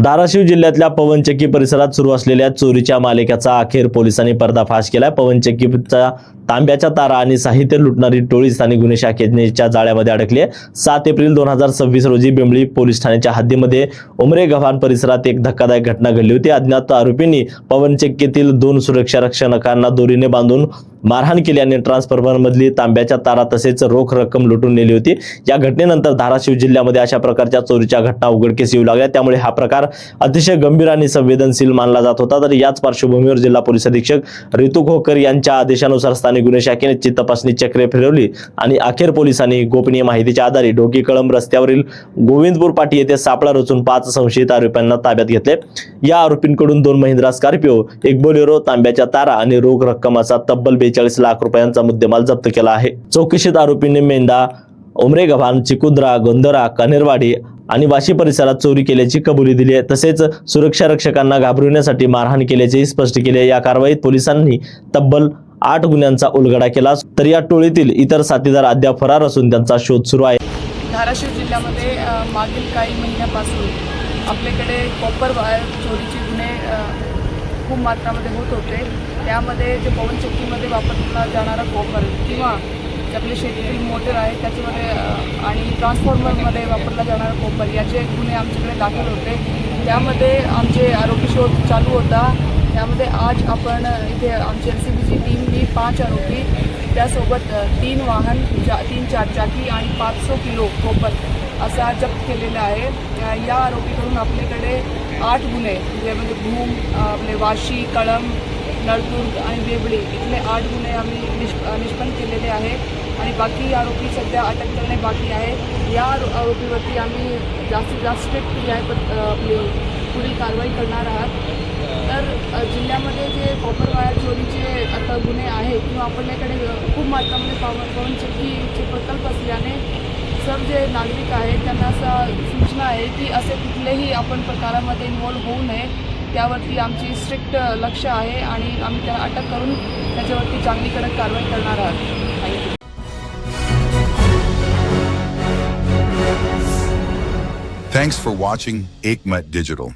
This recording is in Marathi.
धाराशिव जिल्ह्यातल्या पवनचक्की परिसरात सुरू असलेल्या चोरीच्या मालिकेचा अखेर पोलिसांनी पर्दाफाश केला। पवनचक्कीचा तांब्याच्या तारा आणि साहित्य लुटणारी टोळी स्थानिक गुन्हे शाखेच्या जाळ्यामध्ये अडकली आहे। 7 एप्रिल 2026 रोजी बेंबळी पोलीस ठाण्याच्या हद्दीमध्ये उमरे गव्हाण परिसरात एक धक्कादायक घटना घडली होती। अज्ञात आरोपींनी पवनचक्कीतील 2 सुरक्षा रक्षकांना दोरीने बांधून मारहाण केली आणि ट्रान्सफॉर्मर मधली तांब्याच्या तारा तसेच रोख रक्कम लुटून नेली होती। या घटनेनंतर धाराशिव जिल्ह्यामध्ये अशा प्रकारच्या चोरीच्या घटना उघडकीस येऊ लागल्या, त्यामुळे हा प्रकार अतिशय गंभीर आणि संवेदनशील मानला जात होता। तर याच पार्श्वभूमीवर जिल्हा पोलीस अधीक्षक ऋतू खोकर यांच्या आदेशानुसार स्थानिक गुन्हे शाखेने तपासणी चक्रे फिरवली आणि अखेर पोलिसांनी गोपनीय माहितीच्या आधारे ढोकी कळंब रस्त्यावरील गोविंदपूर पाटी येथे सापळा रचून 5 संशयित आरोपींना ताब्यात घेतले। या आरोपींकडून 2 महिंद्रा स्कॉर्पिओ, 1 बोलेरो, तांब्याच्या तारा आणि रोख रक्कम असा तब्बल 42 लाख रुपयांचा मुद्देमाल जप्त केला आहे। चौकशीत आरोपींनी मेंढा, उमरे गव्हाण, चिकुद्रा, गोंदरा, कनेरवाडी आणि वाशी परिसरात चोरी केल्याची कबुली दिली आहे। तसेच सुरक्षा रक्षकांना घाबरविण्यासाठी मारहाण केल्याचे स्पष्ट केले। या कारवाईत पोलिसांनी तब्बल 8 गुन्ह्यांचा उलगडा केला, तर या टोळीतील इतर साथीदार अद्याप फरार असून त्यांचा शोध सुरू आहे। धाराशिव जिल्ह्यामध्ये मागील काही महिन्यापासून आपल्याकडे कॉपर वायर चोरीचे गुन्हे खूप मात्रामध्ये होत होते। त्यामध्ये जे पवनचक्कीमध्ये वापरला जाणारा कॉपर किंवा जे आपले शेतीतील मोटर आहे त्याच्यामध्ये आणि ट्रान्सफॉर्मरमध्ये वापरला जाणारा कॉपर याचे गुन्हे आमच्याकडे दाखल होते। त्यामध्ये आमचे आरोपी शोध चालू होता। त्यामध्ये आज आपण इथे आमची LCBची टीमनी 5 आरोपी, त्यासोबत 3 वाहन, 3 चारचाकी आणि 500 किलो कॉपर असा जप्त केलेला आहे। या आरोपीकडून आपल्याकडे 8 गुन्हे म्हणजे भूम, आपले वाशी, कळंब, नळदुर्ग आणि बेंबळी इथले 8 गुन्हे आम्ही निष्पन्न केलेले आहेत आणि बाकी आरोपी सध्या अटक करणे बाकी आहे। या आरोपीवरती आम्ही जास्तीत जास्त स्ट्रिक्ट आपली पुढील कारवाई करणार आहात। तर जिल्ह्यामध्ये जे कॉपर वायर चोरीचे आता गुन्हे आहेत किंवा आपल्याकडे खूप मात्रामध्ये पवनचक्कीचे प्रकल्प असल्याने सर्व जे नागरिक आहेत त्यांना असं सूचना आहे की असे कुठलेही आपण प्रकारामध्ये इन्व्हॉल्व होऊ नये। त्यावरती आमची स्ट्रिक्ट लक्ष आहे आणि आम्ही त्याला अटक करून त्याच्यावरती चांगली कडक कारवाई करणार आहोत। Thanks for watching Ekmat Digital.